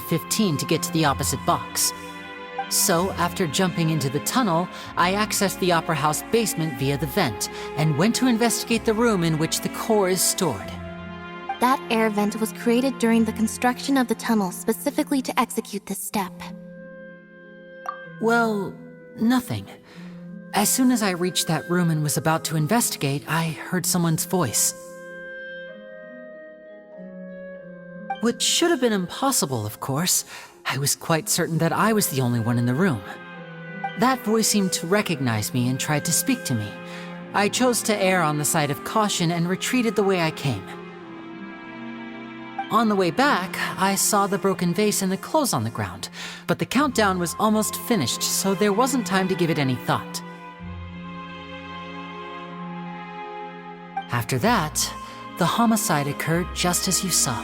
15 to get to the opposite box. So, after jumping into the tunnel, I accessed the Opera House basement via the vent and went to investigate the room in which the core is stored. That air vent was created during the construction of the tunnel specifically to execute this step. Well, nothing. As soon as I reached that room and was about to investigate, I heard someone's voice. Which should have been impossible, of course. I was quite certain that I was the only one in the room. That voice seemed to recognize me and tried to speak to me. I chose to err on the side of caution and retreated the way I came. On the way back, I saw the broken vase and the clothes on the ground, but the countdown was almost finished, so there wasn't time to give it any thought. After that, the homicide occurred just as you saw.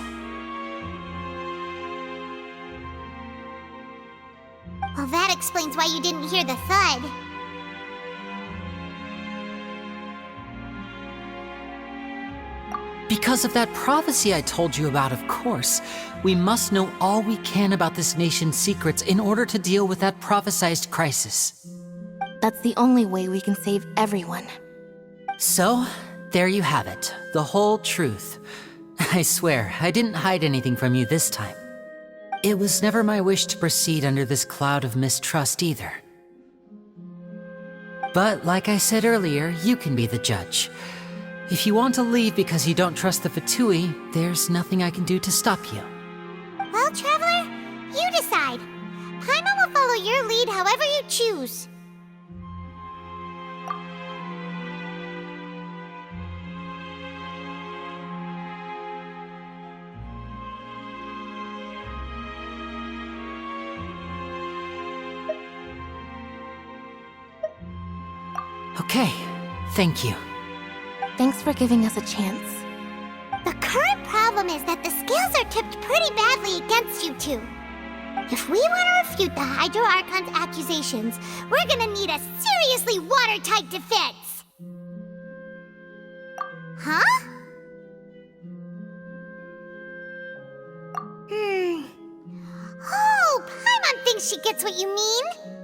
Well, that explains why you didn't hear the thud. Because of that prophecy I told you about, of course. We must know all we can about this nation's secrets in order to deal with that prophesized crisis. That's the only way we can save everyone. So, there you have it. The whole truth. I swear, I didn't hide anything from you this time. It was never my wish to proceed under this cloud of mistrust either. But like I said earlier, you can be the judge. If you want to leave because you don't trust the Fatui, there's nothing I can do to stop you. Well, Traveler, you decide. Paimon will follow your lead however you choose. Okay, thank you. Thanks for giving us a chance. The current problem is that the scales are tipped pretty badly against you two. If we want to refute the Hydro Archon's accusations, we're gonna need a seriously watertight defense. Huh? Oh, Paimon thinks she gets what you mean.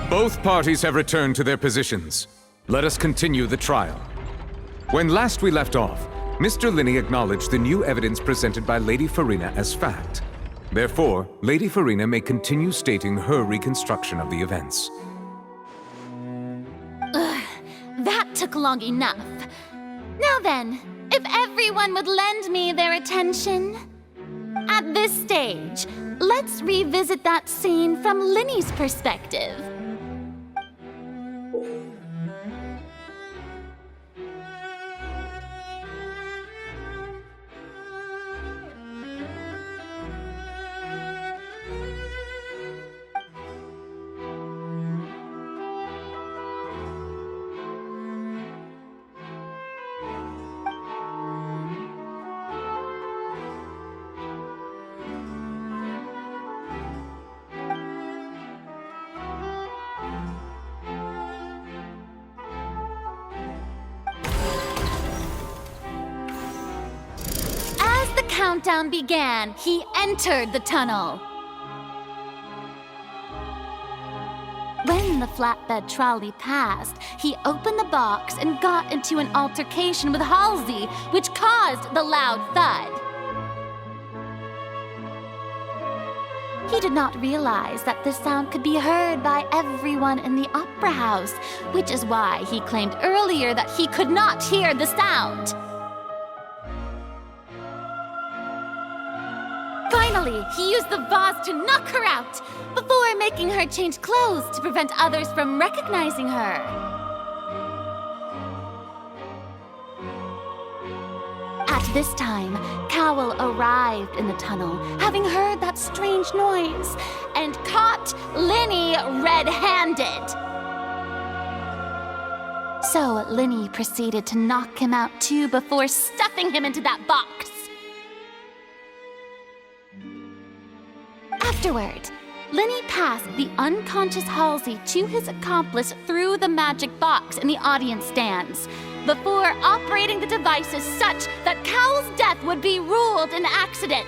Both parties have returned to their positions. Let us continue the trial. When last we left off, Mr. Linney acknowledged the new evidence presented by Lady Farina as fact. Therefore, Lady Farina may continue stating her reconstruction of the events. That took long enough. Now then, if everyone would lend me their attention. At this stage, let's revisit that scene from Linney's perspective. Countdown began, he entered the tunnel. When the flatbed trolley passed, he opened the box and got into an altercation with Halsey, which caused the loud thud. He did not realize that this sound could be heard by everyone in the opera house, which is why he claimed earlier that he could not hear the sound. Finally, Finally, he used the vase to knock her out, before making her change clothes to prevent others from recognizing her. At this time, Cowell arrived in the tunnel, having heard that strange noise, and caught Linny red-handed. So Linny proceeded to knock him out too before stuffing him into that box. Afterward, Linny passed the unconscious Halsey to his accomplice through the magic box in the audience stands, before operating the devices such that Cowell's death would be ruled an accident.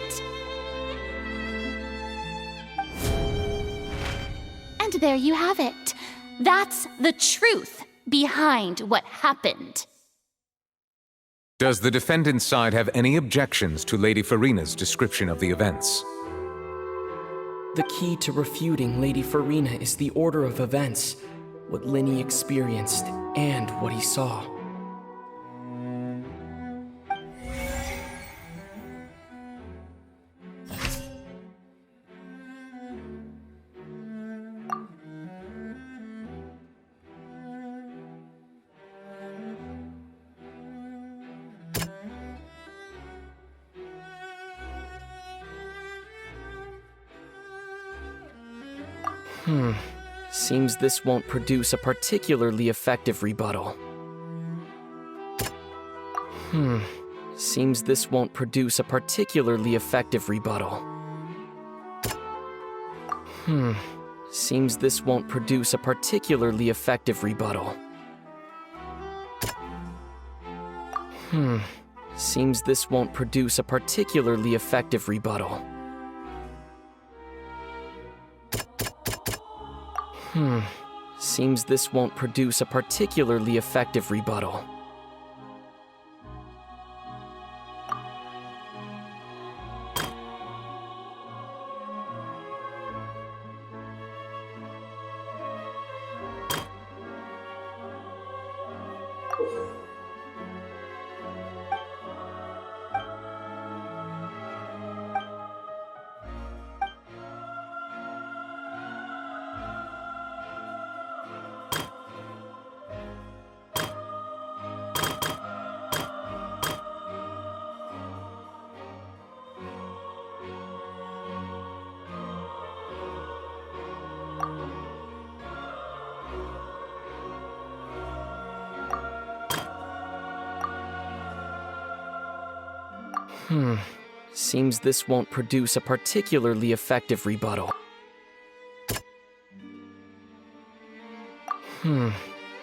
And there you have it. That's the truth behind what happened. Does the defendant's side have any objections to Lady Farina's description of the events? The key to refuting Lady Farina is the order of events, what Linny experienced, and what he saw. Seems this won't produce a particularly effective rebuttal. Seems this won't produce a particularly effective rebuttal. Seems this won't produce a particularly effective rebuttal. Seems this won't produce a particularly effective rebuttal. Seems this won't produce a particularly effective rebuttal. Seems this won't produce a particularly effective rebuttal.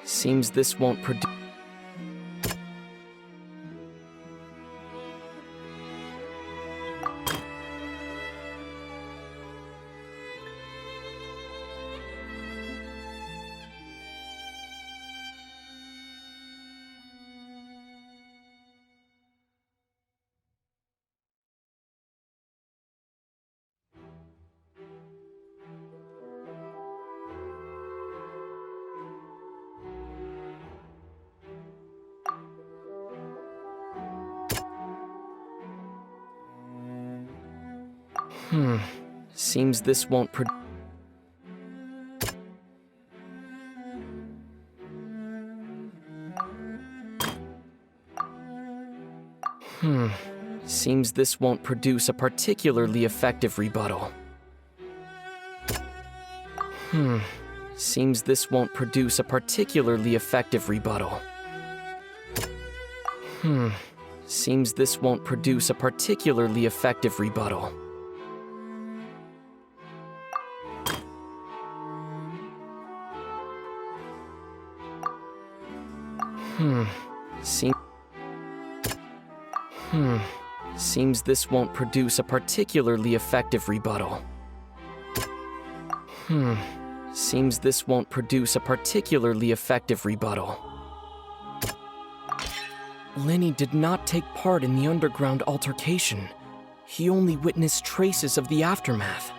Seems this won't produce... Seems this won't Seems this won't produce a particularly effective rebuttal. Seems this won't produce a particularly effective rebuttal. Seems this won't produce a particularly effective rebuttal. Seems this won't produce a particularly effective rebuttal. Seems this won't produce a particularly effective rebuttal. Linny did not take part in the underground altercation. He only witnessed traces of the aftermath.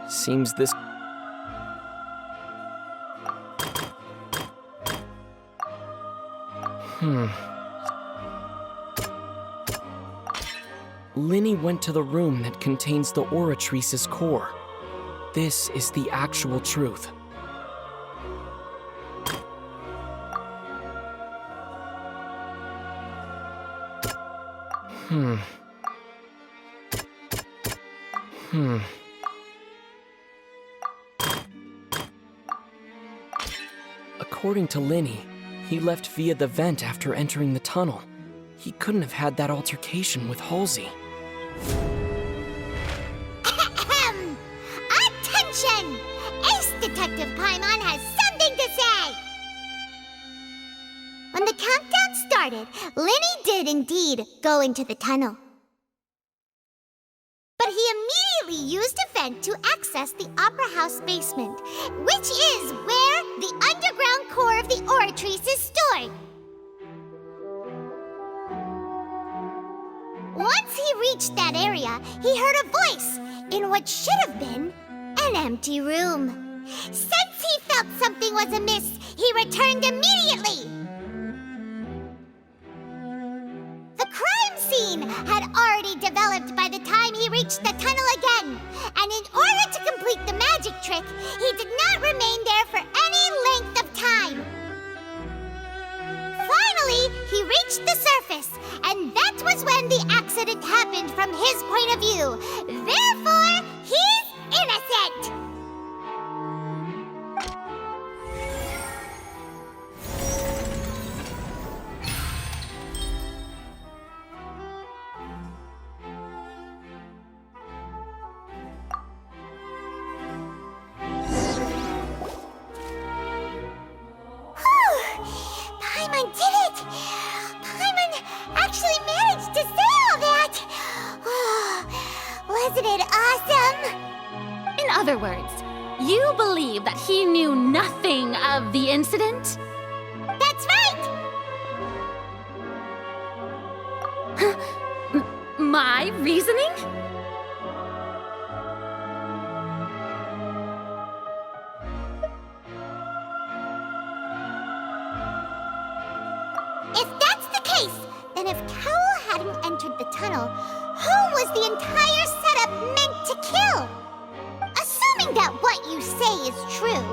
Seems this... Linny went to the room that contains the Oratrice's core. This is the actual truth. According to Linny, he left via the vent after entering the tunnel. He couldn't have had that altercation with Halsey. Attention! Ace Detective Paimon has something to say! When the countdown started, Linny did indeed go into the tunnel. But he immediately used a vent to access the Opera House basement, which is where the underground core of the Oratrice is stored. Once he reached that area, he heard a voice in what should have been an empty room. Since he felt something was amiss, he returned immediately. The crime scene had already developed by the time he reached the tunnel again, and in order to complete the magic trick, he did not remain there for any length of time. Finally, he reached the surface, and that was when the accident happened from his point of view. Therefore, he's innocent! Paimon did it! Paimon actually managed to say all that! Wasn't it awesome? In other words, you believe that he knew nothing of the incident? That's right! My reasoning? If that's the case, then if Cowell hadn't entered the tunnel, who was the entire setup meant to kill? Assuming that what you say is true,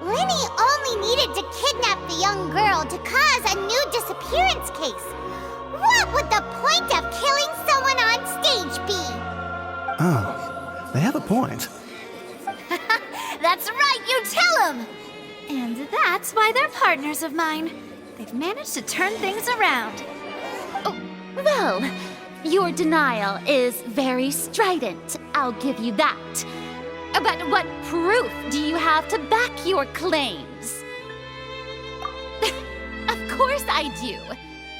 Linny only needed to kidnap the young girl to cause a new disappearance case. What would the point of killing someone on stage be? Oh, they have a point. That's right, you tell them! And that's why they're partners of mine. They've managed to turn things around. Oh, well, your denial is very strident, I'll give you that. But what proof do you have to back your claims? Of course I do.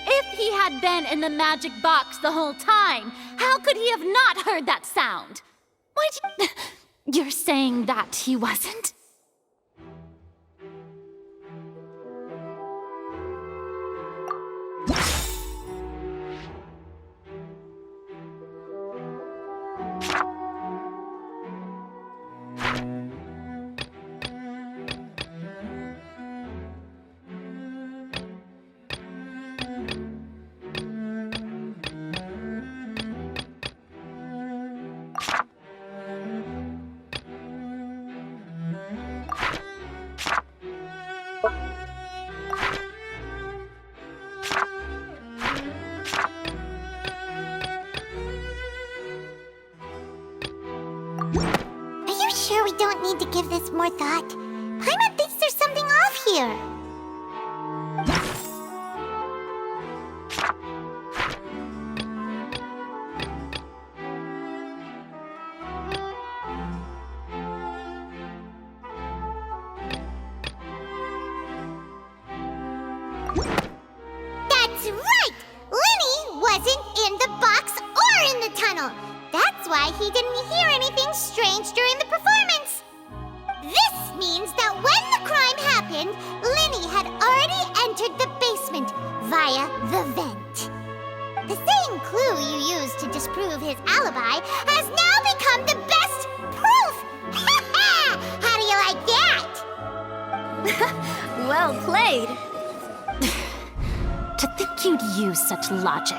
If he had been in the magic box the whole time, how could he have not heard that sound? Why You're saying that he wasn't? Sure we don't need to give this more thought? Paimon thinks there's something off here. That's right! Linny wasn't in the box or in the tunnel. That's why he didn't hear anything strange during the performance. This means that when the crime happened, Linny had already entered the basement via the vent. The same clue you used to disprove his alibi has now become the best proof! Well played. To think you'd use such logic.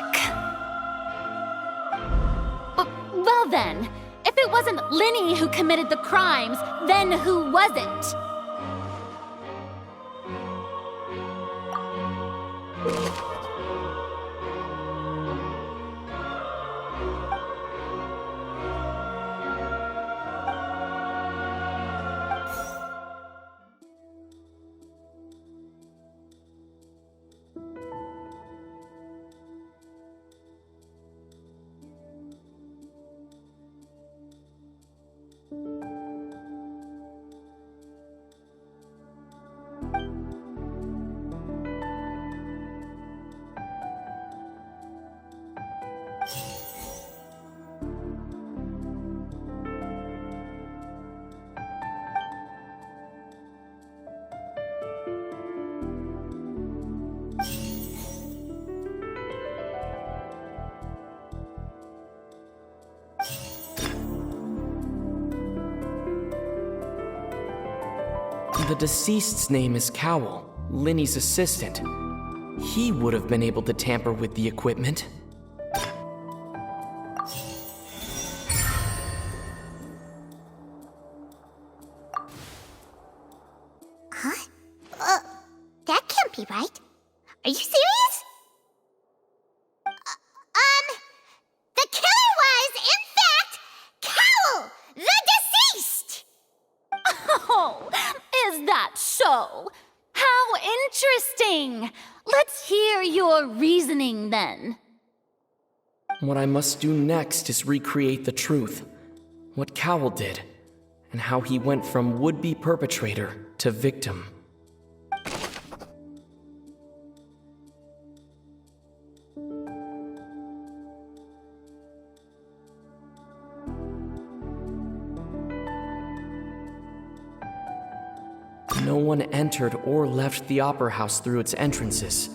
Well then, if it wasn't Linny who committed the crimes, then who was it? The deceased's name is Cowell, Linny's assistant. He would have been able to tamper with the equipment. That can't be right. Are you serious? The killer was, in fact, Cowell, the deceased! Oh, is that so? How interesting! Let's hear your reasoning then. What I must do next is recreate the truth. What Cowell did, and how he went from would-be perpetrator to victim. No one entered or left the Opera House through its entrances.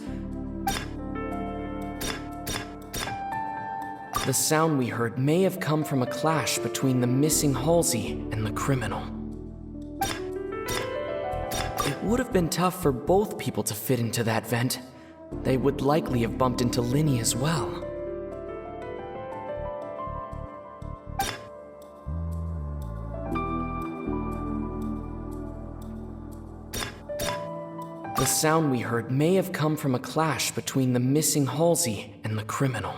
The sound we heard may have come from a clash between the missing Halsey and the criminal. It would have been tough for both people to fit into that vent. They would likely have bumped into Linny as well. The sound we heard may have come from a clash between the missing Halsey and the criminal.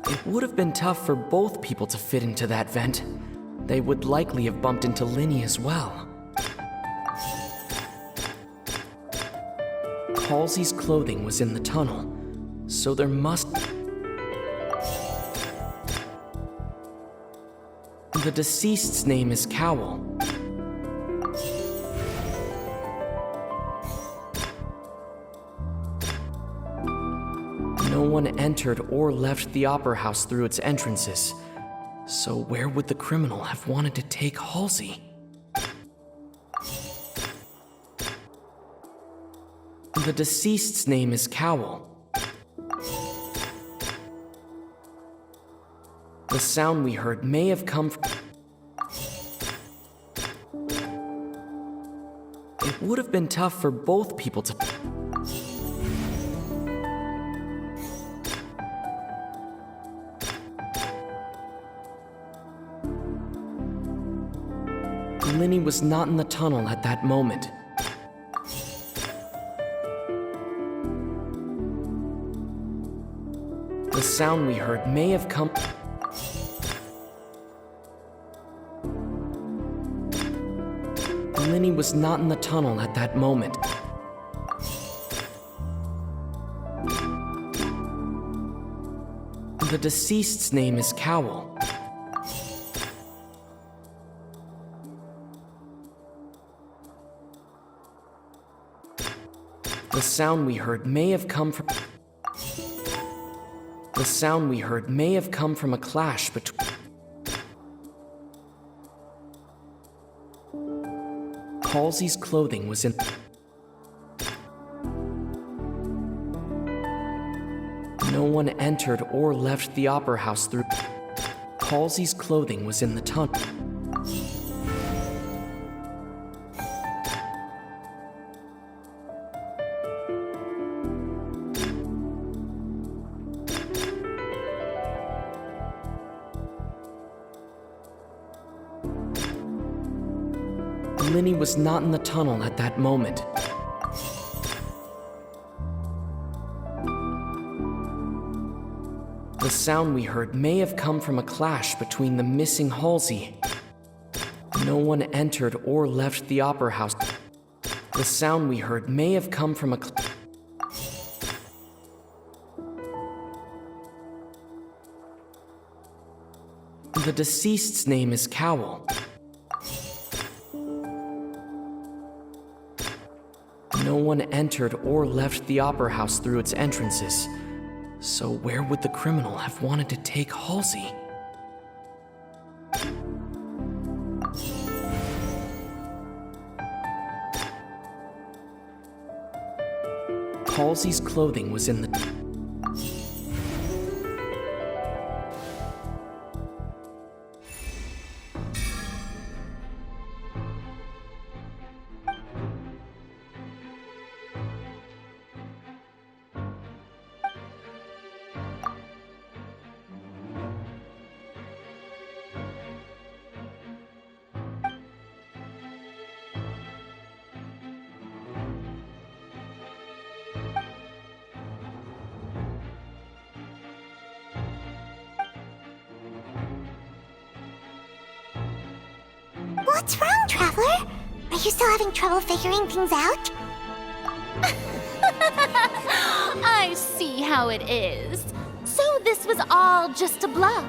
It would have been tough for both people to fit into that vent. They would likely have bumped into Linny as well. Halsey's clothing was in the tunnel, so there must... The deceased's name is Cowell. No one entered or left the Opera House through its entrances. So where would the criminal have wanted to take Halsey? The deceased's name is Cowell. The sound we heard may have come from... It would have been tough for both people to... Linny was not in the tunnel at that moment. The sound we heard may have come... Linny was not in the tunnel at that moment. The deceased's name is Cowell. The sound we heard may have come from... The The sound we heard may have come from a clash between... Halsey's clothing was in... No one entered or left the Opera House through... Halsey's clothing was in the tunnel. Linny was not in the tunnel at that moment. The sound we heard may have come from a clash between the missing Halsey. No one entered or left the Opera House. The sound we heard may have come from a... The deceased's name is Cowell. No one entered or left the Opera House through its entrances. So where would the criminal have wanted to take Halsey? Halsey's clothing was in the... What's wrong, Traveler? Are you still having trouble figuring things out? I see how it is. So this was all just a bluff.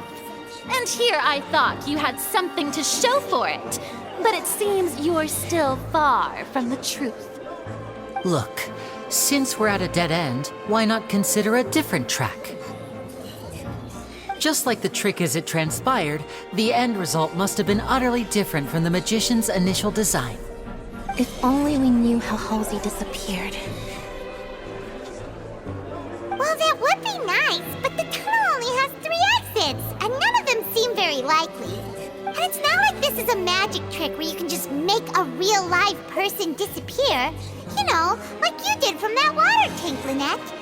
And here I thought you had something to show for it. But it seems you're still far from the truth. Look, since we're at a dead end, why not consider a different track? Just like the trick as it transpired, the end result must have been utterly different from the magician's initial design. If only we knew how Halsey disappeared. Well, that would be nice, but the tunnel only has 3 exits, and none of them seem very likely. And it's not like this is a magic trick where you can just make a real live person disappear. You know, like you did from that water tank, Lynette.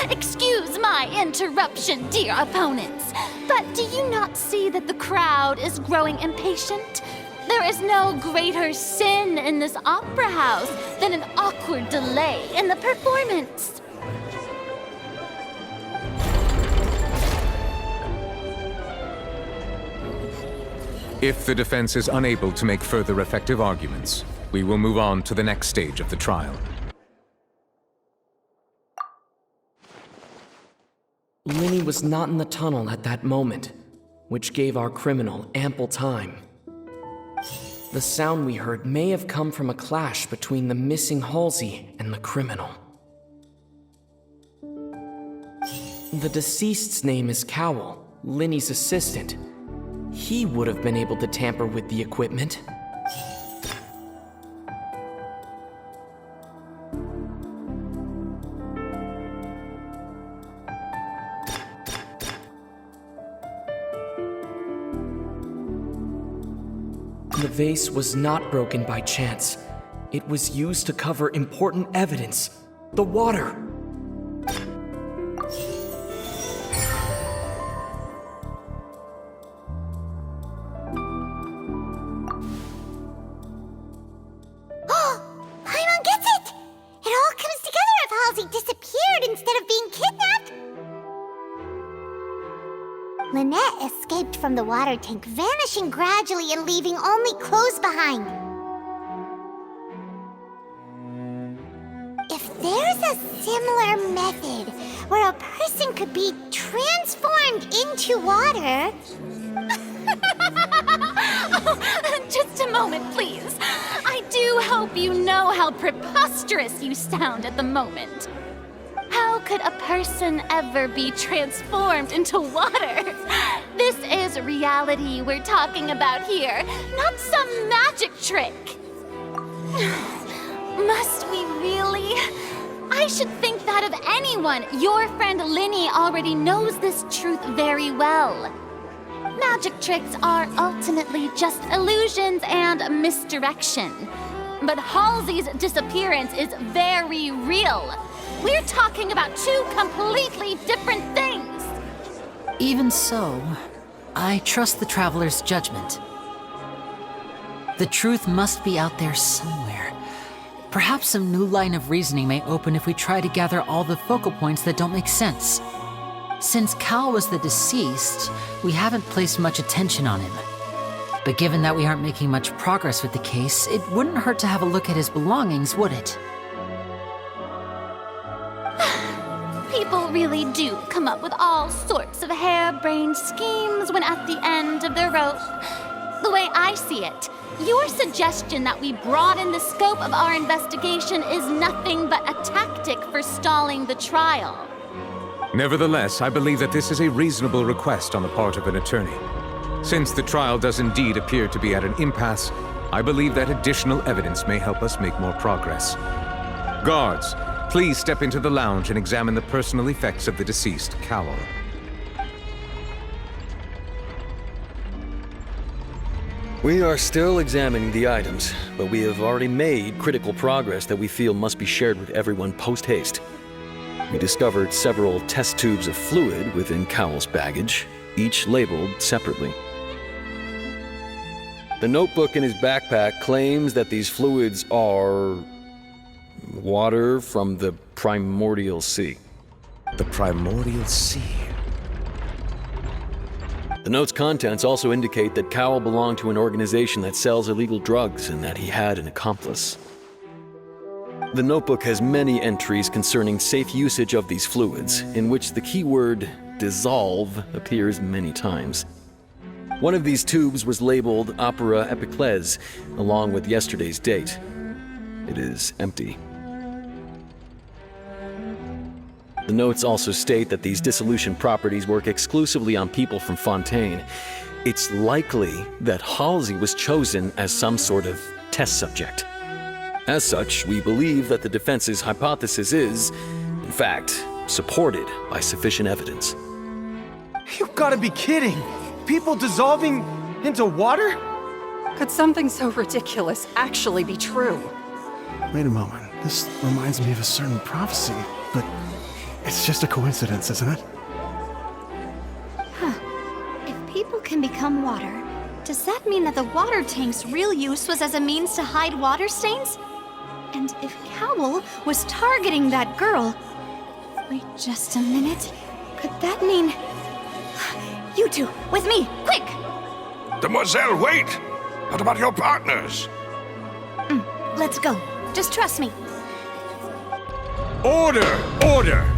Excuse my interruption, dear opponents, but do you not see that the crowd is growing impatient? There is no greater sin in this opera house than an awkward delay in the performance. If the defense is unable to make further effective arguments, we will move on to the next stage of the trial. Linny was not in the tunnel at that moment, which gave our criminal ample time. The sound we heard may have come from a clash between the missing Halsey and the criminal. The deceased's name is Cowell, Linny's assistant. He would have been able to tamper with the equipment. The vase was not broken by chance. It was used to cover important evidence. The water. Paimon gets it! It all comes together if Halsey disappeared instead of being kidnapped. Lynette escaped from the water tank, vanishing gradually and leaving only clothes behind. If there's a similar method where a person could be transformed into water... Oh, just a moment, please. I do hope hope you know how preposterous you sound at the moment. How could a person ever be transformed into water? This is reality we're talking about here, not some magic trick. Must we really? I should think that of anyone. Your friend Linny already knows this truth very well. Magic tricks are ultimately just illusions and misdirection. But Halsey's disappearance is very real. We're talking about two completely different things. Even so, I trust the Traveler's judgment. The truth must be out there somewhere. Perhaps some new line of reasoning may open if we try to gather all the focal points that don't make sense. Since Cal was the deceased, we haven't placed much attention on him. But given that we aren't making much progress with the case, it wouldn't hurt to have a look at his belongings, would it? People really do come up with all sorts of harebrained schemes when at the end of their rope. The way I see it, your suggestion that we broaden the scope of our investigation is nothing but a tactic for stalling the trial. Nevertheless, I believe that this is a reasonable request on the part of an attorney. Since the trial does indeed appear to be at an impasse, I believe that additional evidence may help us make more progress. Guards, please step into the lounge and examine the personal effects of the deceased Cowell. We are still examining the items, but we have already made critical progress that we feel must be shared with everyone post-haste. We discovered several test tubes of fluid within Cowell's baggage, each labeled separately. The notebook in his backpack claims that these fluids are water from the primordial sea. The primordial sea. The note's contents also indicate that Cowell belonged to an organization that sells illegal drugs and that he had an accomplice. The notebook has many entries concerning safe usage of these fluids, in which the keyword dissolve appears many times. One of these tubes was labeled Opera Epiclese, along with yesterday's date. It is empty. The notes also state that these dissolution properties work exclusively on people from Fontaine. It's likely that Halsey was chosen as some sort of test subject. As such, we believe that the defense's hypothesis is, in fact, supported by sufficient evidence. You've got to be kidding! People dissolving into water? Could something so ridiculous actually be true? Wait a moment. This reminds me of a certain prophecy, but it's just a coincidence, isn't it? If people can become water, does that mean that the water tank's real use was as a means to hide water stains? And if Cowell was targeting that girl... Wait just a minute. Could that mean... You two, with me, quick! Demoiselle, wait! What about your partners? Let's go. Just trust me. Order! Order!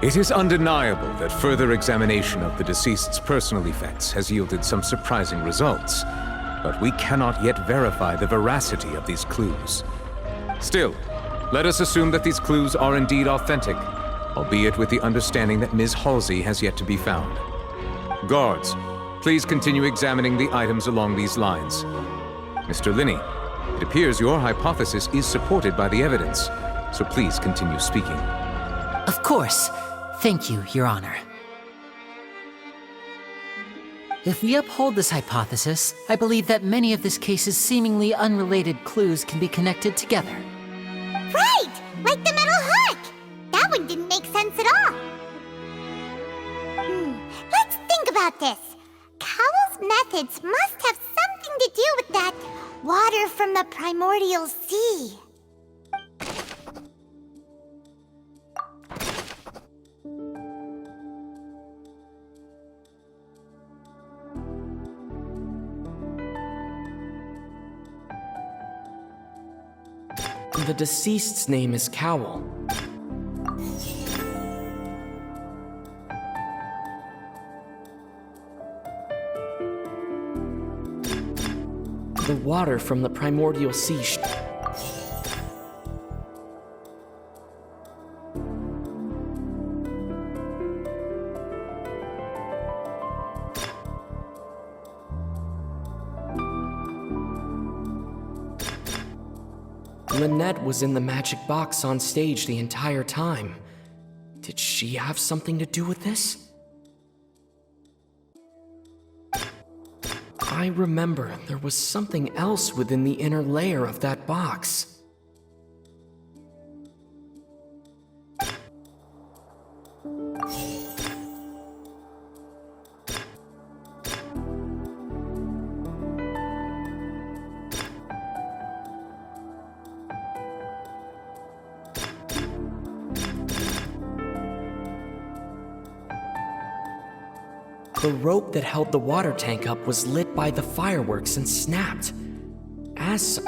It is undeniable that further examination of the deceased's personal effects has yielded some surprising results, but we cannot yet verify the veracity of these clues. Still, let us assume that these clues are indeed authentic, albeit with the understanding that Ms. Halsey has yet to be found. Guards, please continue examining the items along these lines. Mr. Linney, it appears your hypothesis is supported by the evidence, so please continue speaking. Of course. Thank you, Your Honor. If we uphold this hypothesis, I believe that many of this case's seemingly unrelated clues can be connected together. Right! Like the metal hook! That one didn't make sense at all. Let's think about this. Cowell's methods must have something to do with that water from the primordial sea. The deceased's name is Cowell. The water from the primordial sea. Lynette was in the magic box on stage the entire time. Did she have something to do with this? I remember there was something else within the inner layer of that box. The rope that held the water tank up was lit by the fireworks and snapped. As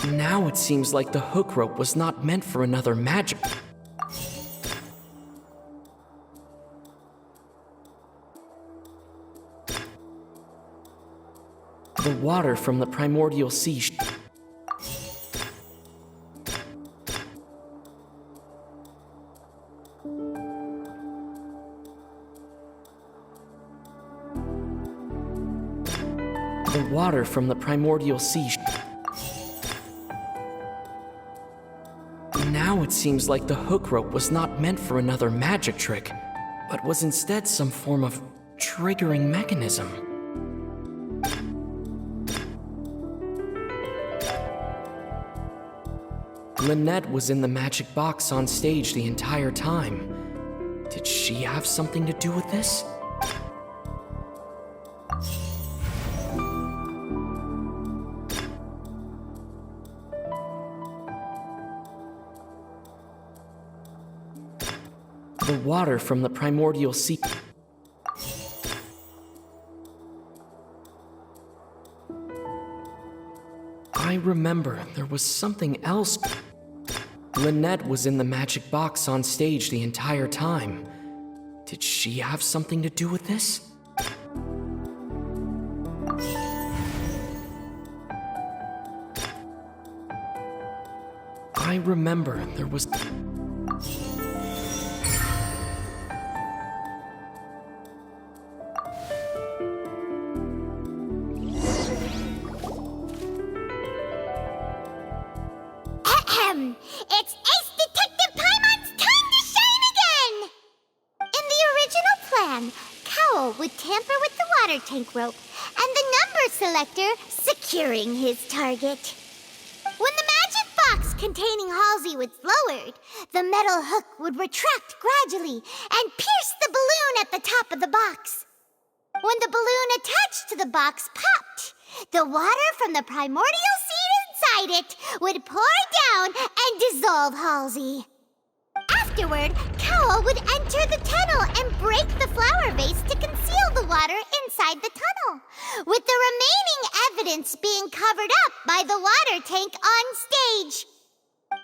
now it seems like the hook rope was not meant for another magic. The water from the primordial sea. The water from the primordial sea. Now it seems like the hook rope was not meant for another magic trick, but was instead some form of triggering mechanism. Lynette was in the magic box on stage the entire time. Did she have something to do with this? The water from the primordial sea. I remember there was something else. Lynette was in the magic box on stage the entire time. Did she have something to do with this? I remember there was... It's Ace Detective Paimon's time to shine again! In the original plan, Cowl would tamper with the water tank rope and the number selector securing his target. When the magic box containing Halsey was lowered, the metal hook would retract gradually and pierce the balloon at the top of the box. When the balloon attached to the box popped, the water from the primordial seed inside it would pour down and dissolve Halsey. Afterward, Cowl would enter the tunnel and break the flower vase to conceal the water inside the tunnel, with the remaining evidence being covered up by the water tank on stage.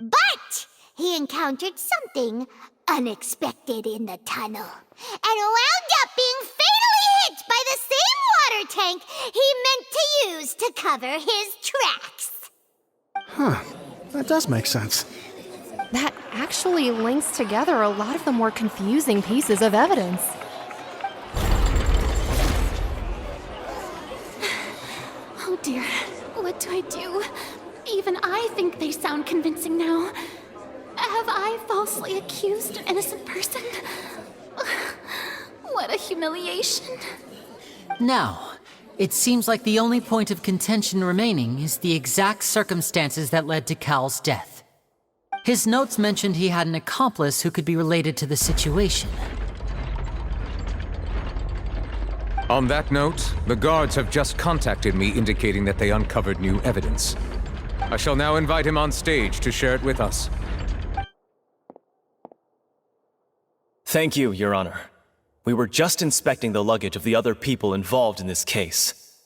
But he encountered something unexpected in the tunnel and wound up being fatally hit by the same water tank he meant to use to cover his tracks. Huh. That does make sense. That actually links together a lot of the more confusing pieces of evidence. Oh dear, what do I do? Even I think they sound convincing now. Have I falsely accused an innocent person? What a humiliation. Now, it seems like the only point of contention remaining is the exact circumstances that led to Cowl's death. His notes mentioned he had an accomplice who could be related to the situation. On that note, the guards have just contacted me indicating that they uncovered new evidence. I shall now invite him on stage to share it with us. Thank you, Your Honor. We were just inspecting the luggage of the other people involved in this case.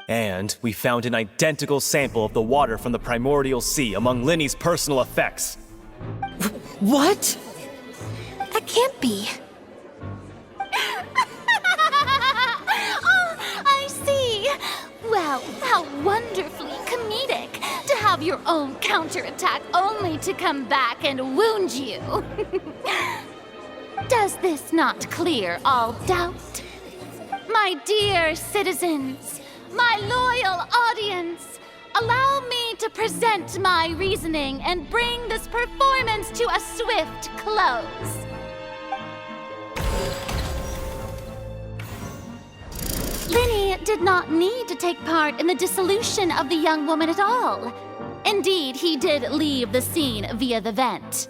And we found an identical sample of the water from the primordial sea among Linny's personal effects. What? That can't be. Oh, I see. Well, how wonderfully comedic to have your own counterattack only to come back and wound you. Does this not clear all doubt? My dear citizens, my loyal audience, allow me to present my reasoning and bring this performance to a swift close. Linny did not need to take part in the dissolution of the young woman at all. Indeed, he did leave the scene via the vent.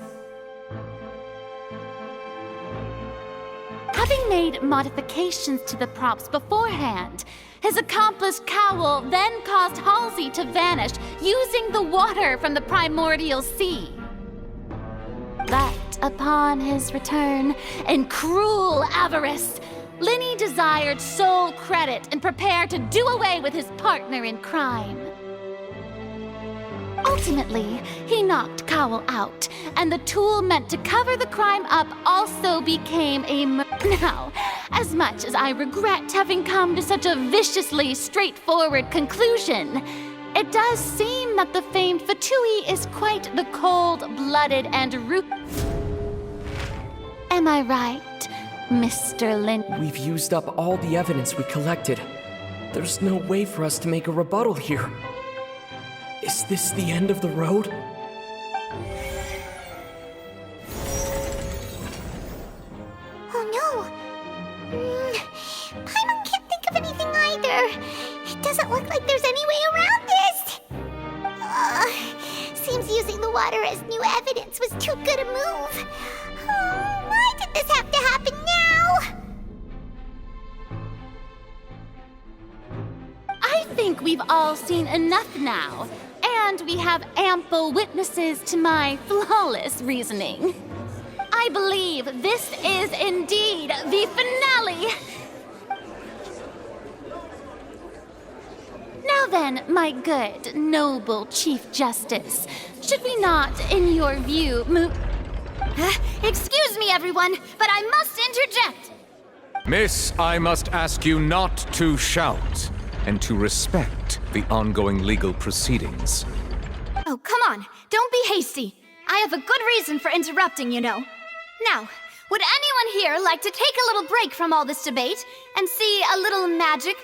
Having made modifications to the props beforehand, his accomplice Cowl then caused Halsey to vanish using the water from the primordial sea. But upon his return, in cruel avarice, Linny desired sole credit and prepared to do away with his partner in crime. Ultimately, he knocked Cowl out, and the tool meant to cover the crime up also became a Now, as much as I regret having come to such a viciously straightforward conclusion, it does seem that the famed Fatui is quite the cold-blooded and Am I right, Mr. Lin? We've used up all the evidence we collected. There's no way for us to make a rebuttal here. Is this the end of the road? Oh no! Paimon can't think of anything either. It doesn't look like there's any way around this. Seems using the water as new evidence was too good a move. Why did this have to happen now? I think we've all seen enough now, and we have ample witnesses to my flawless reasoning. I believe this is indeed the finale. Now then, my good, noble Chief Justice, should we not, in your view, move... Excuse me, everyone, but I must interject. Miss, I must ask you not to shout and to respect the ongoing legal proceedings. Oh, come on. Don't be hasty. I have a good reason for interrupting, you know. Now, would anyone here like to take a little break from all this debate and see a little magic?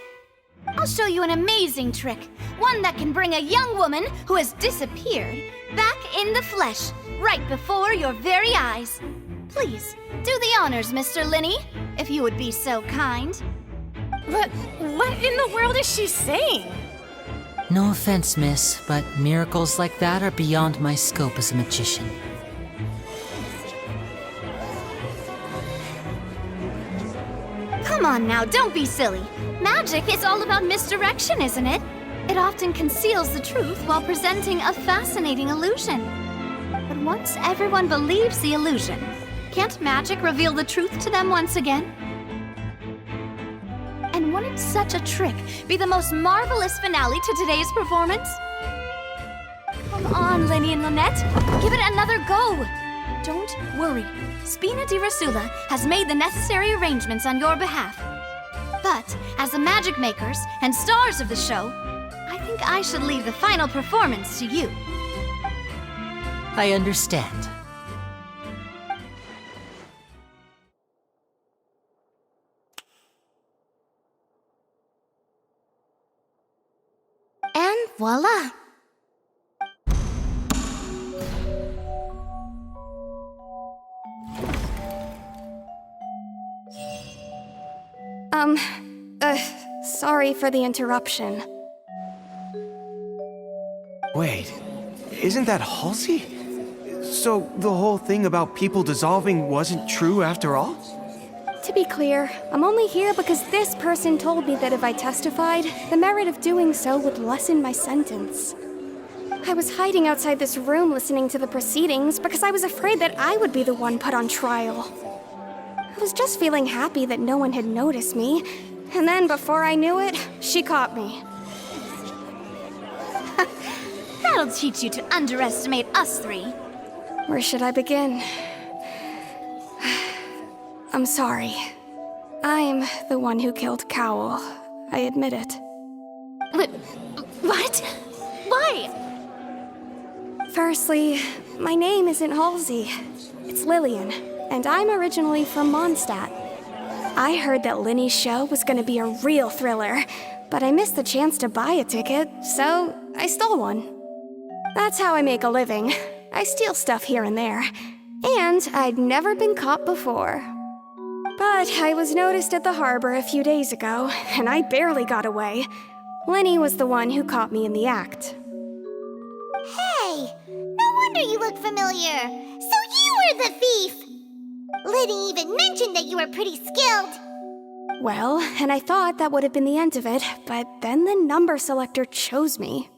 I'll show you an amazing trick. One that can bring a young woman who has disappeared back in the flesh, right before your very eyes. Please, do the honors, Mr. Linny, if you would be so kind. What in the world is she saying? No offense, miss, but miracles like that are beyond my scope as a magician. Come on now, don't be silly. Magic is all about misdirection, isn't it? It often conceals the truth while presenting a fascinating illusion. But once everyone believes the illusion, can't magic reveal the truth to them once again? And wouldn't such a trick be the most marvelous finale to today's performance? Come on, Lenny and Lynette, give it another go. Don't worry, Spina di Rasula has made the necessary arrangements on your behalf. But as the magic makers and stars of the show, I think I should leave the final performance to you. I understand. And voila! Sorry for the interruption. Wait, isn't that Halsey? So the whole thing about people dissolving wasn't true after all? To be clear, I'm only here because this person told me that if I testified, the merit of doing so would lessen my sentence. I was hiding outside this room listening to the proceedings because I was afraid that I would be the one put on trial. I was just feeling happy that no one had noticed me, and then before I knew it, she caught me. That'll teach you to underestimate us three. Where should I begin? I'm sorry. I'm the one who killed Cowl. I admit it. What? Why? Firstly, my name isn't Halsey. It's Lillian, and I'm originally from Mondstadt. I heard that Linny's show was gonna be a real thriller, but I missed the chance to buy a ticket, so I stole one. That's how I make a living. I steal stuff here and there, and I'd never been caught before. But I was noticed at the harbor a few days ago, and I barely got away. Linny was the one who caught me in the act. Hey, no wonder you look familiar. So you were the thief! Liddy even mentioned that you were pretty skilled. Well, and I thought that would have been the end of it, but then the number selector chose me.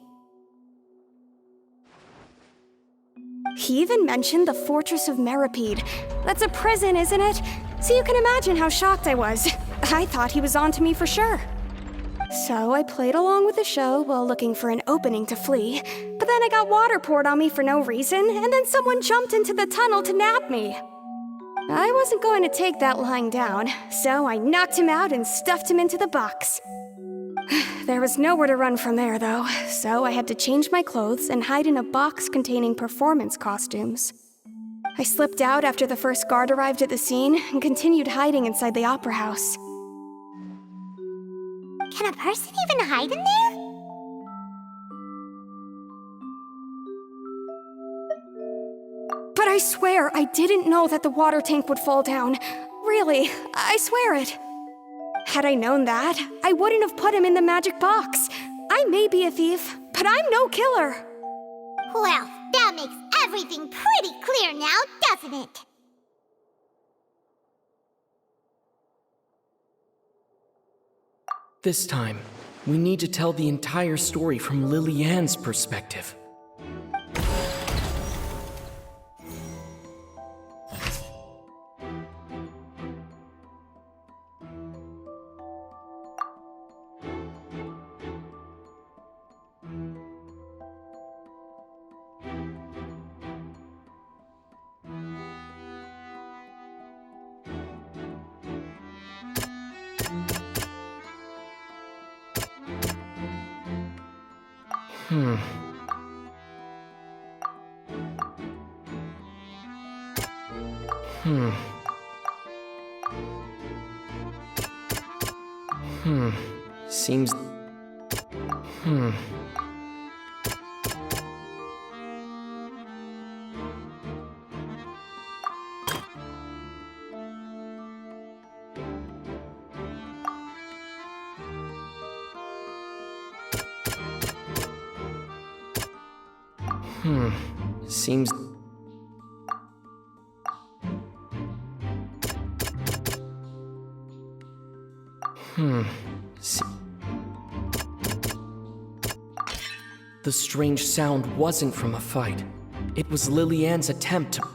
He even mentioned the Fortress of Meripede. That's a prison, isn't it? So you can imagine how shocked I was. I thought he was onto me for sure. So I played along with the show while looking for an opening to flee, but then I got water poured on me for no reason, and then someone jumped into the tunnel to nab me. I wasn't going to take that lying down, so I knocked him out and stuffed him into the box. There was nowhere to run from there, though, so I had to change my clothes and hide in a box containing performance costumes. I slipped out after the first guard arrived at the scene and continued hiding inside the opera house. Can a person even hide in there? But I swear I didn't know that the water tank would fall down. Really, I swear it. Had I known that, I wouldn't have put him in the magic box. I may be a thief, but I'm no killer. Well, that makes everything pretty clear now, doesn't it? This time, we need to tell the entire story from Lillian's perspective. Seems... Seems... The strange sound wasn't from a fight. It was Lillian's attempt to...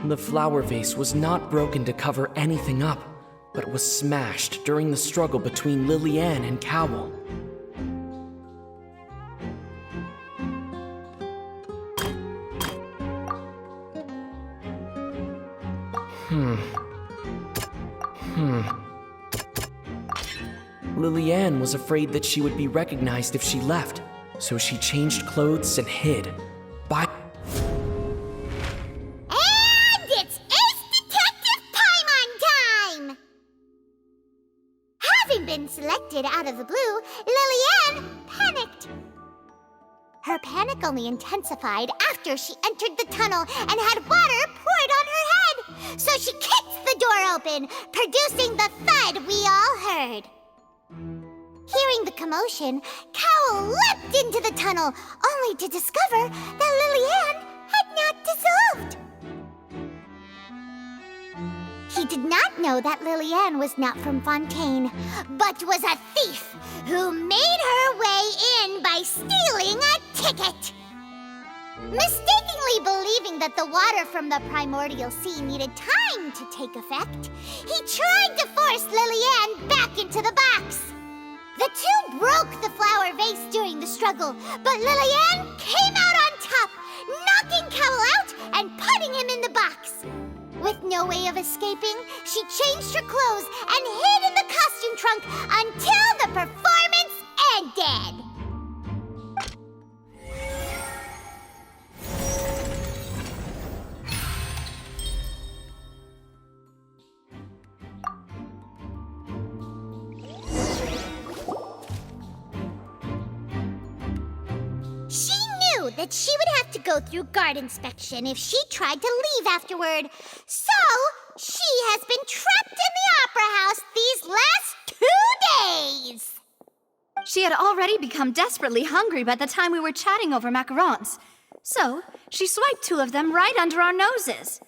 The flower vase was not broken to cover anything up, but was smashed during the struggle between Lillian and Cowl. Lillian was afraid that she would be recognized if she left, so she changed clothes and hid. And it's Ace Detective Paimon time! Having been selected out of the blue, Lillian panicked. Her panic only intensified after she entered the tunnel and had water poured on her head. So she kicked the door open, producing the thud we all heard. Hearing the commotion, Cowl leapt into the tunnel, only to discover that Lillian had not dissolved. He did not know that Lillian was not from Fontaine, but was a thief who made her way in by stealing a ticket. Mistakenly believing that the water from the primordial sea needed time to take effect, he tried to force Lillian back into the box. The two broke the flower vase during the struggle, but Lillian came out on top, knocking Cowell out and putting him in the box. With no way of escaping, she changed her clothes and hid in the costume trunk until the performance ended. She knew that she would have to go through guard inspection if she tried to leave afterward. So, she has been trapped in the Opera House these last 2 days. She had already become desperately hungry by the time we were chatting over macarons. So, she swiped 2 of them right under our noses.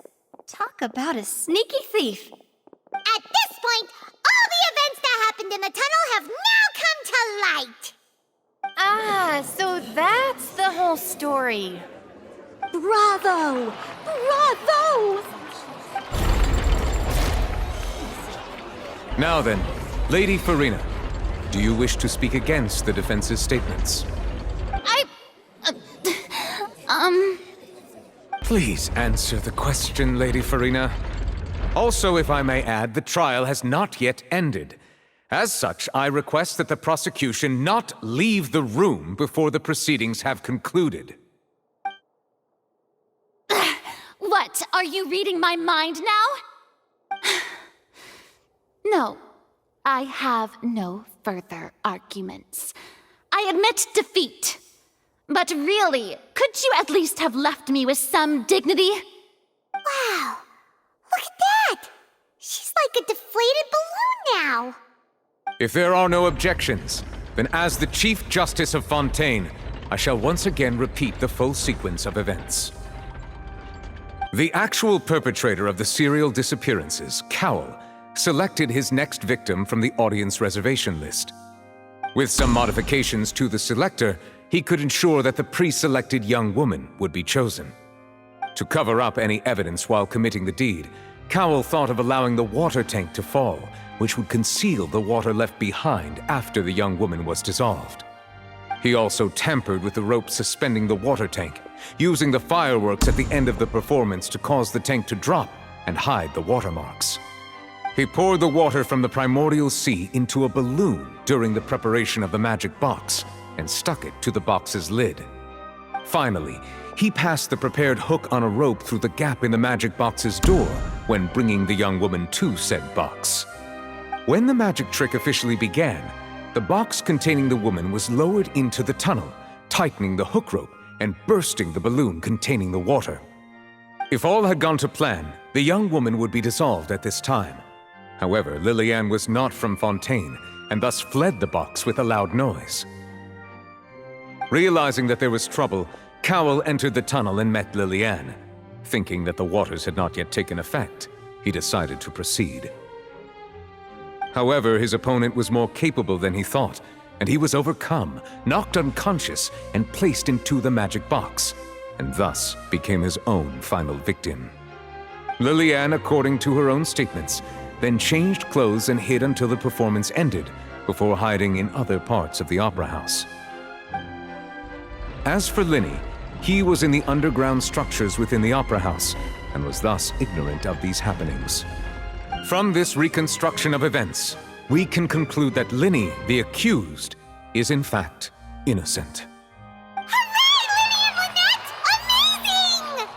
Talk about a sneaky thief. At this point, all the events that happened in the tunnel have now come to light. Ah, so that's the whole story. Bravo! Bravo! Now then, Lady Farina, do you wish to speak against the defense's statements? Please answer the question, Lady Farina. Also, if I may add, the trial has not yet ended. As such, I request that the prosecution not leave the room before the proceedings have concluded. What? Are you reading my mind now? No, I have no further arguments. I admit defeat. But really, could you at least have left me with some dignity? Wow, look at that! She's like a deflated balloon now. If there are no objections, then as the Chief Justice of Fontaine, I shall once again repeat the full sequence of events. The actual perpetrator of the serial disappearances, Cowell, selected his next victim from the audience reservation list. With some modifications to the selector, he could ensure that the pre-selected young woman would be chosen. To cover up any evidence while committing the deed, Cowell thought of allowing the water tank to fall, which would conceal the water left behind after the young woman was dissolved. He also tampered with the rope suspending the water tank, using the fireworks at the end of the performance to cause the tank to drop and hide the watermarks. He poured the water from the primordial sea into a balloon during the preparation of the magic box and stuck it to the box's lid. Finally, he passed the prepared hook on a rope through the gap in the magic box's door when bringing the young woman to said box. When the magic trick officially began, the box containing the woman was lowered into the tunnel, tightening the hook rope and bursting the balloon containing the water. If all had gone to plan, the young woman would be dissolved at this time. However, Lillian was not from Fontaine and thus fled the box with a loud noise. Realizing that there was trouble, Cowell entered the tunnel and met Lillian. Thinking that the waters had not yet taken effect, he decided to proceed. However, his opponent was more capable than he thought, and he was overcome, knocked unconscious, and placed into the magic box, and thus became his own final victim. Lillian, according to her own statements, then changed clothes and hid until the performance ended, before hiding in other parts of the opera house. As for Linny, he was in the underground structures within the opera house, and was thus ignorant of these happenings. From this reconstruction of events, we can conclude that Linny, the accused, is in fact innocent. Hooray, Linny and Lynette! Amazing!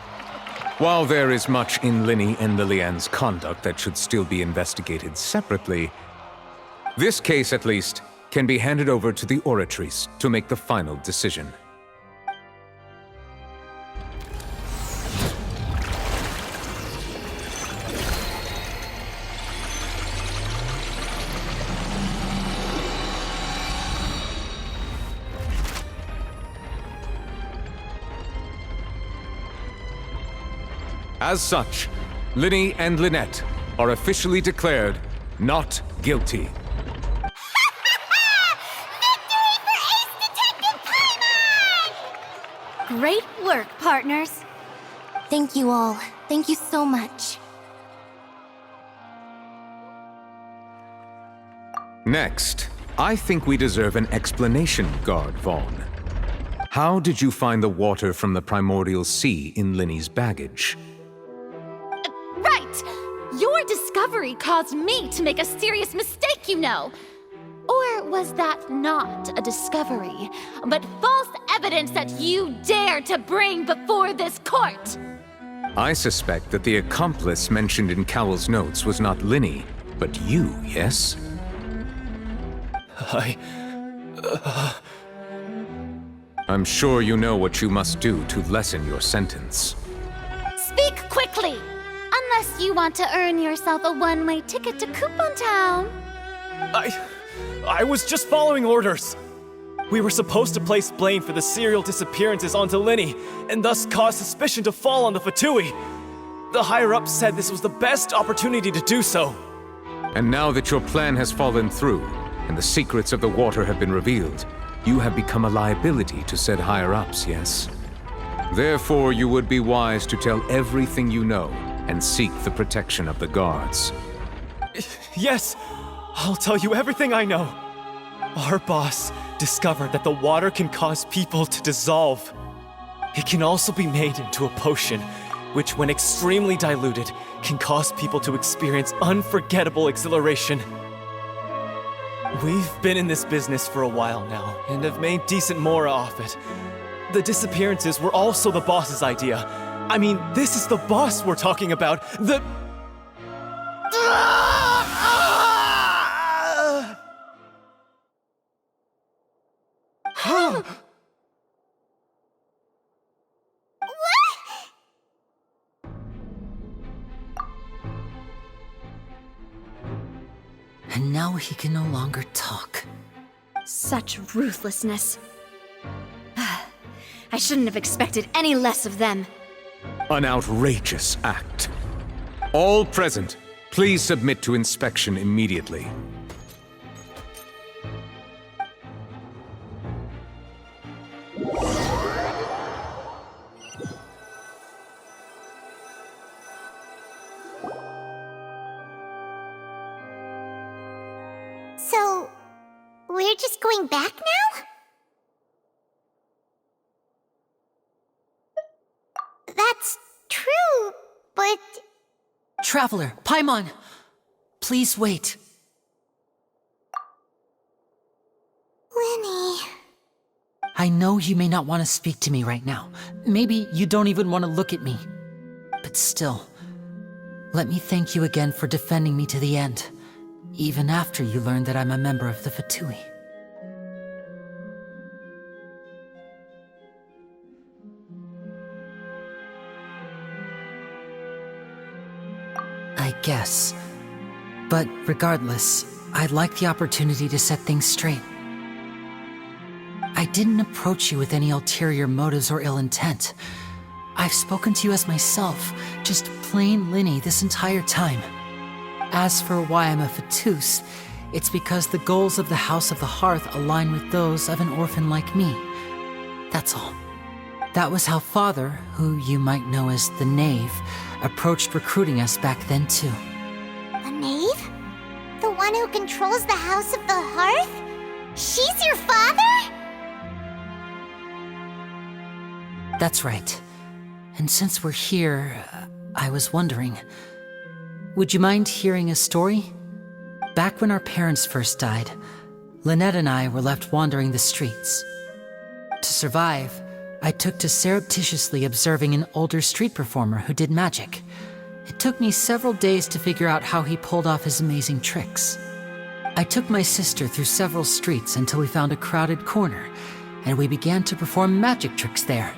While there is much in Linny and Lillian's conduct that should still be investigated separately, this case, at least, can be handed over to the oratories to make the final decision. As such, Linny and Lynette are officially declared not guilty. Great work, partners. Thank you all. Thank you so much. Next, I think we deserve an explanation, Guard Vaughn. How did you find the water from the primordial sea in Linny's baggage? Right! Your discovery caused me to make a serious mistake, you know. Or was that not a discovery, but false evidence that you dare to bring before this court? I suspect that the accomplice mentioned in Cowell's notes was not Linny, but you, yes? I'm sure you know what you must do to lessen your sentence. Speak quickly! Unless you want to earn yourself a one-way ticket to Coupon Town. I was just following orders. We were supposed to place blame for the serial disappearances onto Linny, and thus cause suspicion to fall on the Fatui. The higher-ups said this was the best opportunity to do so. And now that your plan has fallen through, and the secrets of the water have been revealed, you have become a liability to said higher-ups, yes? Therefore, you would be wise to tell everything you know, and seek the protection of the guards. Yes, I'll tell you everything I know. Our boss discovered that the water can cause people to dissolve. It can also be made into a potion, which when extremely diluted, can cause people to experience unforgettable exhilaration. We've been in this business for a while now, and have made decent mora off it. The disappearances were also the boss's idea. I mean, this is the boss we're talking about. The... And now he can no longer talk. Such ruthlessness. I shouldn't have expected any less of them. An outrageous act. All present, please submit to inspection immediately. So, we're just going back now? That's true, but... Traveler, Paimon! Please wait. Linny... I know you may not want to speak to me right now. Maybe you don't even want to look at me. But still, let me thank you again for defending me to the end. Even after you learned that I'm a member of the Fatui. I guess. But regardless, I'd like the opportunity to set things straight. I didn't approach you with any ulterior motives or ill intent. I've spoken to you as myself, just plain Linny this entire time. As for why I'm a Fatus, it's because the goals of the House of the Hearth align with those of an orphan like me. That's all. That was how Father, who you might know as the Knave, approached recruiting us back then too. The Knave? The one who controls the House of the Hearth? She's your father? That's right. And since we're here, I was wondering, would you mind hearing a story? Back when our parents first died, Lynette and I were left wandering the streets. To survive, I took to surreptitiously observing an older street performer who did magic. It took me several days to figure out how he pulled off his amazing tricks. I took my sister through several streets until we found a crowded corner, and we began to perform magic tricks there.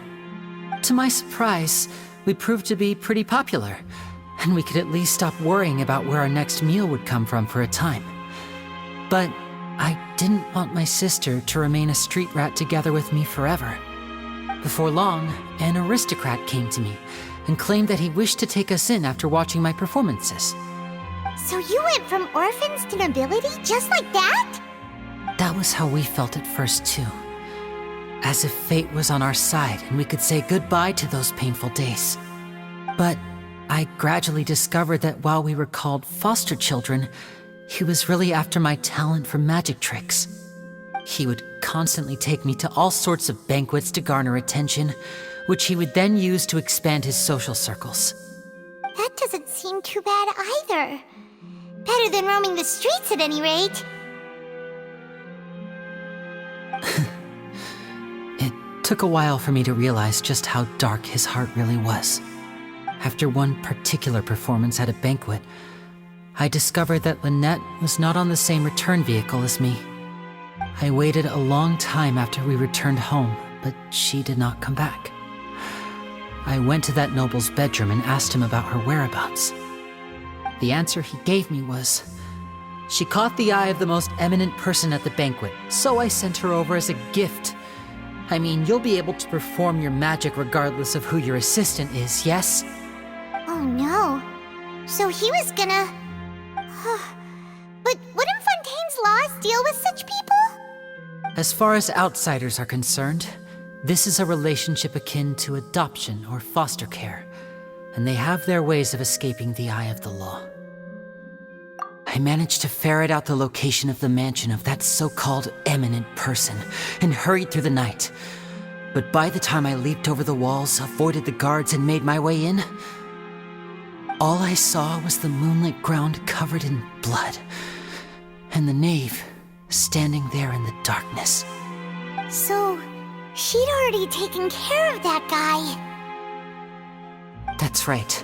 To my surprise, we proved to be pretty popular, and we could at least stop worrying about where our next meal would come from for a time. But I didn't want my sister to remain a street rat together with me forever. Before long, an aristocrat came to me and claimed that he wished to take us in after watching my performances. So you went from orphans to nobility just like that? That was how we felt at first, too. As if fate was on our side and we could say goodbye to those painful days. But I gradually discovered that while we were called foster children, he was really after my talent for magic tricks. He would constantly take me to all sorts of banquets to garner attention, which he would then use to expand his social circles. That doesn't seem too bad either. Better than roaming the streets at any rate. It took a while for me to realize just how dark his heart really was. After one particular performance at a banquet, I discovered that Lynette was not on the same return vehicle as me. I waited a long time after we returned home, but she did not come back. I went to that noble's bedroom and asked him about her whereabouts. The answer he gave me was, she caught the eye of the most eminent person at the banquet, so I sent her over as a gift. I mean, you'll be able to perform your magic regardless of who your assistant is, yes? Oh no. So he was gonna... But wouldn't Fontaine's laws deal with such people? As far as outsiders are concerned, this is a relationship akin to adoption or foster care, and they have their ways of escaping the eye of the law. I managed to ferret out the location of the mansion of that so-called eminent person and hurried through the night. But by the time I leaped over the walls, avoided the guards, and made my way in, all I saw was the moonlit ground covered in blood, and the knave standing there in the darkness. So, she'd already taken care of that guy. That's right.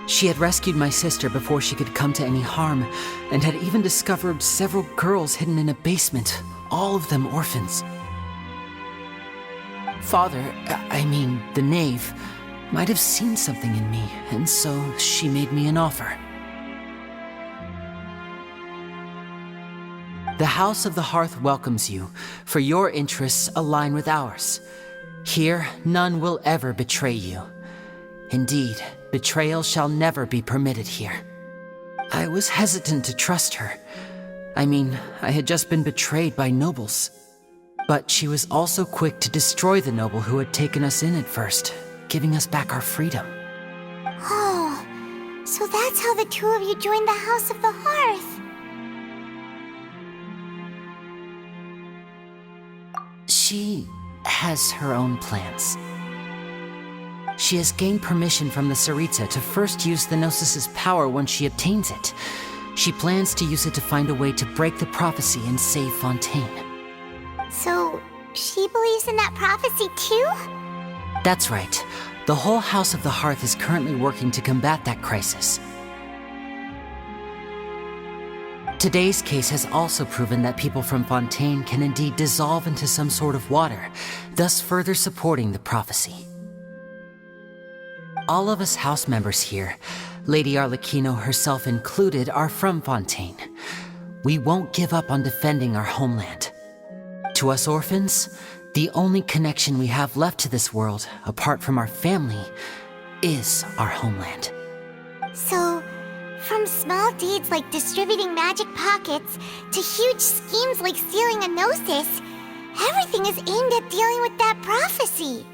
She had rescued my sister before she could come to any harm, and had even discovered several girls hidden in a basement, all of them orphans. Father, the knave, might have seen something in me, and so she made me an offer. The House of the Hearth welcomes you, for your interests align with ours. Here, none will ever betray you. Indeed, betrayal shall never be permitted here. I was hesitant to trust her. I had just been betrayed by nobles. But she was also quick to destroy the noble who had taken us in at first, giving us back our freedom. Oh, so that's how the two of you joined the House of the Hearth. She has her own plans. She has gained permission from the Tsaritsa to first use the Gnosis's power once she obtains it. She plans to use it to find a way to break the prophecy and save Fontaine. So, she believes in that prophecy too? That's right. The whole House of the Hearth is currently working to combat that crisis. Today's case has also proven that people from Fontaine can indeed dissolve into some sort of water, thus further supporting the prophecy. All of us house members here, Lady Arlecchino herself included, are from Fontaine. We won't give up on defending our homeland. To us orphans, the only connection we have left to this world, apart from our family, is our homeland. So, from small deeds like distributing magic pockets to huge schemes like stealing a Gnosis, everything is aimed at dealing with that prophecy.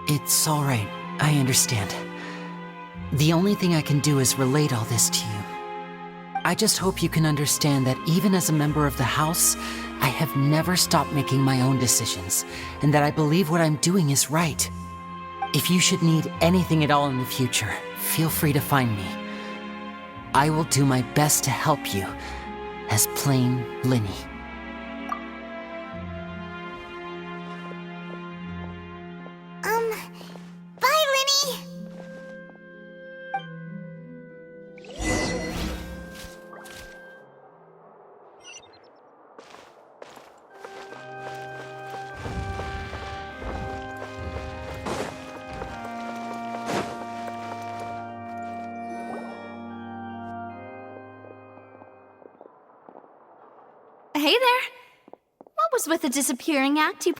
It's all right. I understand. The only thing I can do is relate all this to you. I just hope you can understand that even as a member of the House, I have never stopped making my own decisions, and that I believe what I'm doing is right. If you should need anything at all in the future, feel free to find me. I will do my best to help you, as plain Linny. Bye, Linny! Hey there! What was with the disappearing act you